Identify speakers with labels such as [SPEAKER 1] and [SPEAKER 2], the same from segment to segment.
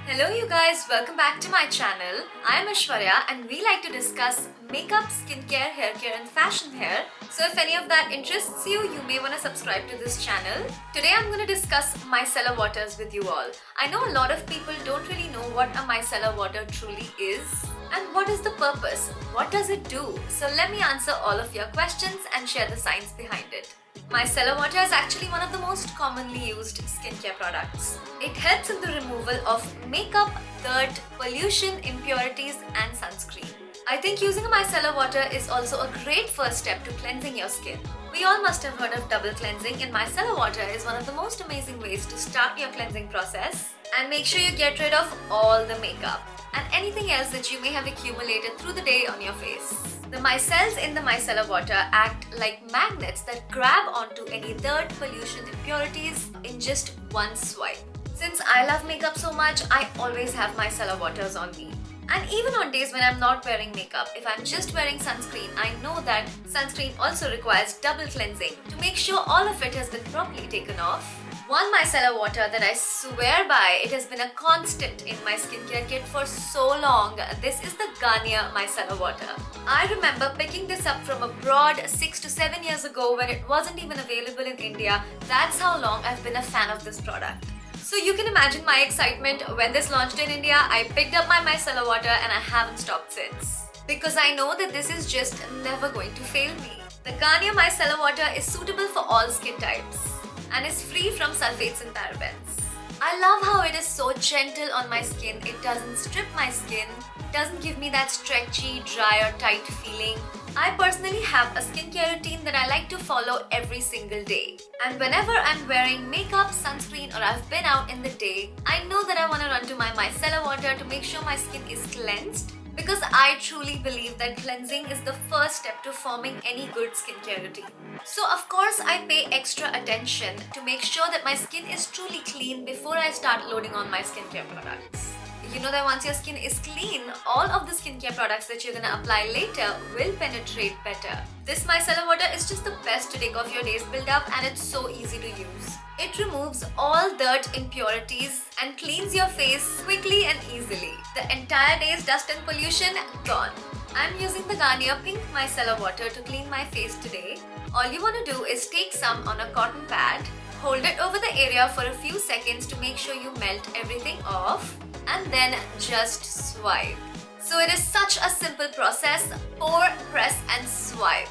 [SPEAKER 1] Hello you guys, welcome back to my channel. I am Aishwarya and we like to discuss makeup, skincare, hair care and fashion hair. So if any of that interests you, you may want to subscribe to this channel. Today I'm going to discuss micellar waters with you all. I know a lot of people don't really know what a micellar water truly is. And what is the purpose? What does it do? So let me answer all of your questions and share the science behind it. Micellar water is actually one of the most commonly used skincare products. It helps in the removal of makeup, dirt, pollution, impurities and sunscreen. I think using a micellar water is also a great first step to cleansing your skin. We all must have heard of double cleansing, and micellar water is one of the most amazing ways to start your cleansing process and make sure you get rid of all the makeup and anything else that you may have accumulated through the day on your face. The micelles in the micellar water act like magnets that grab onto any dirt, pollution, impurities in just one swipe. Since I love makeup so much, I always have micellar waters on me. And even on days when I'm not wearing makeup, if I'm just wearing sunscreen, I know that sunscreen also requires double cleansing to make sure all of it has been properly taken off. One micellar water that I swear by, it has been a constant in my skincare kit for so long. This is the Garnier micellar water. I remember picking this up from abroad 6 to 7 years ago when it wasn't even available in India. That's how long I've been a fan of this product. So you can imagine my excitement when this launched in India. I picked up my micellar water and I haven't stopped since. Because I know that this is just never going to fail me. The Garnier micellar water is suitable for all skin types and is free from sulfates and parabens. I love how it is so gentle on my skin. It doesn't strip my skin, doesn't give me that stretchy, dry or tight feeling. I personally have a skincare routine that I like to follow every single day. And whenever I'm wearing makeup, sunscreen or I've been out in the day, I know that I want to run to my micellar water to make sure my skin is cleansed, because I truly believe that cleansing is the first step to forming any good skincare routine. So of course I pay extra attention to make sure that my skin is truly clean before I start loading on my skincare products. You know that once your skin is clean, all of the skincare products that you're gonna apply later will penetrate better. This micellar water is just the best to take off your day's buildup, and it's so easy to use. It removes all dirt, impurities and cleans your face quickly and easily. The entire day's dust and pollution gone. I'm using the Garnier Pink Micellar Water to clean my face today. All you want to do is take some on a cotton pad, hold it over the area for a few seconds to make sure you melt everything off, and then just swipe. So it is such a simple process. Pour, press and swipe.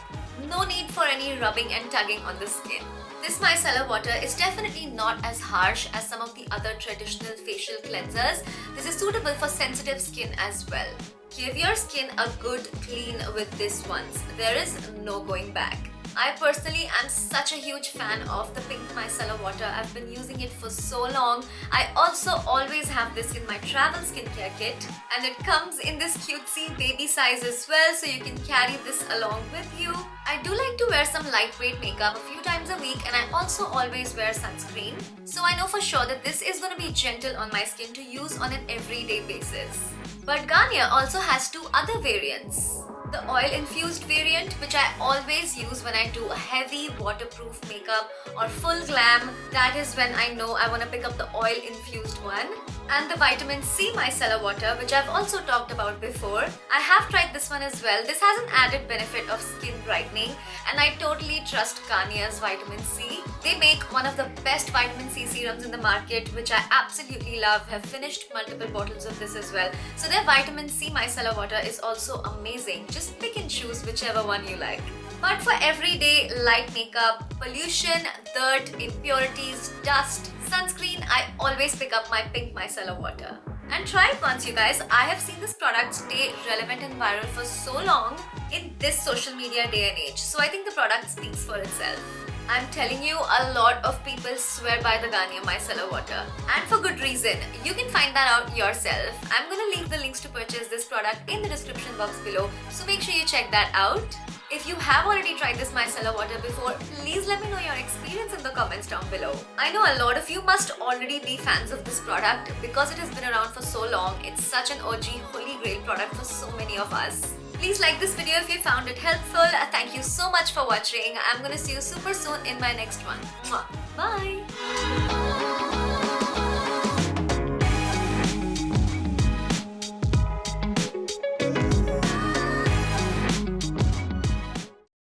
[SPEAKER 1] No need for any rubbing and tugging on the skin. This micellar water is definitely not as harsh as some of the other traditional facial cleansers. This is suitable for sensitive skin as well. Give your skin a good clean with this once. There is no going back. I personally am such a huge fan of the Pink Micellar Water. I've been using it for so long. I also always have this in my travel skincare kit, and it comes in this cutesy baby size as well, so you can carry this along with you. I do like to wear some lightweight makeup a few times a week, and I also always wear sunscreen. So I know for sure that this is going to be gentle on my skin to use on an everyday basis. But Garnier also has two other variants. The oil-infused variant, which I always use when I do a heavy waterproof makeup or full glam. That is when I know I want to pick up the oil-infused one. And the vitamin C micellar water, which I've also talked about before. I have tried this one as well. This has an added benefit of skin brightening, and I totally trust Garnier's vitamin C. They make one of the best vitamin C serums in the market, which I absolutely love. Have finished multiple bottles of this as well. So their vitamin C micellar water is also amazing. Just pick and choose whichever one you like. But for everyday light makeup, pollution, dirt, impurities, dust, sunscreen, I always pick up my Pink Micellar Water. And try it once, you guys. I have seen this product stay relevant and viral for so long in this social media day and age. So I think the product speaks for itself. I'm telling you, a lot of people swear by the Garnier Micellar Water, and for good reason. You can find that out yourself. I'm gonna leave the links to purchase this product in the description box below, so make sure you check that out. If you have already tried this micellar water before, please let me know your experience in the comments down below. I know a lot of you must already be fans of this product because it has been around for so long. It's such an OG holy grail product for so many of us. Please like this video if you found it helpful. Thank you so much for watching. I'm gonna see you super soon in my next one. Mwah. Bye!